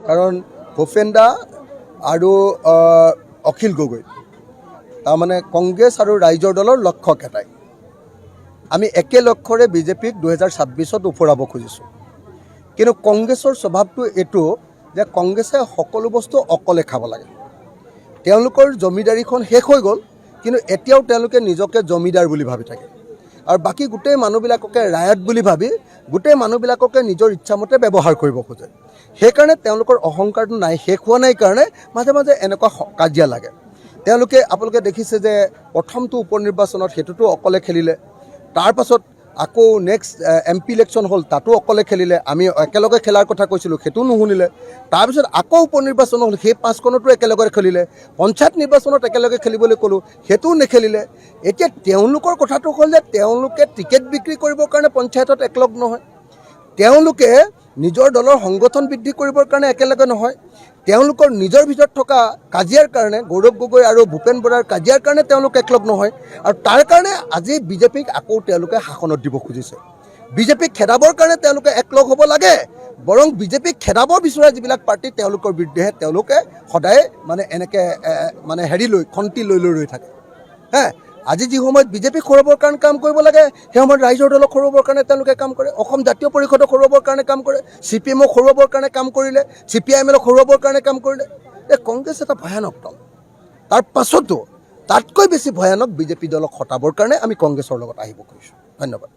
কাৰণ ভূপেন্দা আৰু অখিল গগৈ তাৰমানে কংগ্ৰেছ আৰু ৰাইজৰ দলৰ লক্ষ্য এটাই, আমি একে লক্ষ্যৰে বিজেপিক 2026ত উফৰাব খুজিছোঁ। কিন্তু কংগ্ৰেছৰ স্বভাৱটো এইটো যে কংগ্ৰেছে সকলো বস্তু অকলে খাব লাগে। তেওঁলোকৰ জমিদাৰীখন শেষ হৈ গ'ল, কিন্তু এতিয়াও তেওঁলোকে নিজকে জমিদাৰ বুলি ভাবি থাকে আৰু বাকী গোটেই মানুহবিলাককে ৰায়ত বুলি ভাবি গোটেই মানুহবিলাককে নিজৰ ইচ্ছামতে ব্যৱহাৰ কৰিব খোজে। সেইকাৰণে তেওঁলোকৰ অহংকাৰটো নাই, শেষ হোৱা নাই কাৰণে মাজে মাজে এনেকুৱা কাজিয়া লাগে। তেওঁলোকে আপোনালোকে দেখিছে যে প্ৰথমটো উপ নিৰ্বাচনত সেইটোতো অকলে খেলিলে, তাৰপাছত আকৌ নেক্সট MP ইলেকশ্যন হ'ল, তাতো অকলে খেলিলে। আমি একেলগে খেলাৰ কথা কৈছিলোঁ, সেইটো নুশুনিলে। তাৰপিছত আকৌ উপ নিৰ্বাচন হ'ল, সেই 5খনতো একেলগে খেলিলে। পঞ্চায়ত নিৰ্বাচনত একেলগে খেলিবলৈ ক'লোঁ, সেইটোও নেখেলিলে। এতিয়া তেওঁলোকৰ কথাটো হ'ল যে তেওঁলোকে টিকেট বিক্ৰী কৰিবৰ কাৰণে পঞ্চায়তত একলগ নহয়, তেওঁলোকে নিজৰ দলৰ সংগঠন বৃদ্ধি কৰিবৰ কাৰণে একেলগে নহয়, তেওঁলোকৰ নিজৰ ভিতৰত থকা কাজিয়াৰ কাৰণে, গৌৰৱ গগৈ আৰু ভূপেন বৰাৰ কাজিয়াৰ কাৰণে তেওঁলোক একলগ নহয়। আৰু তাৰ কাৰণে আজি বিজেপিক আকৌ তেওঁলোকে শাসনত দিব খুজিছে। বিজেপিক খেদাবৰ কাৰণে তেওঁলোকে একলগ হ'ব লাগে, বৰং বিজেপিক খেদাব বিচৰা যিবিলাক পাৰ্টি তেওঁলোকৰ বিৰুদ্ধেহে তেওঁলোকে সদায় মানে এনেকৈ মানে খন্তি লৈ ৰৈ থাকে। আজি যি সময়ত বিজেপিক খৰুৱাবৰ কাৰণে কাম কৰিব লাগে, সেই সময়ত ৰাইজৰ দলক খৰুৱাবৰ কাৰণে তেওঁলোকে কাম কৰে, অসম জাতীয় পৰিষদক খৰুৱাবৰ কাৰণে কাম কৰে, CPMক খৰুৱাবৰ কাৰণে কাম কৰিলে, CPIMক খৰুৱাবৰ কাৰণে কাম কৰিলে। কংগ্ৰেছ এটা ভয়ানক দল, তাৰ পাছতো তাতকৈ বেছি ভয়ানক বিজেপি দলক হটাবৰ কাৰণে আমি কংগ্ৰেছৰ লগত আহিব খুজিছোঁ। ধন্যবাদ।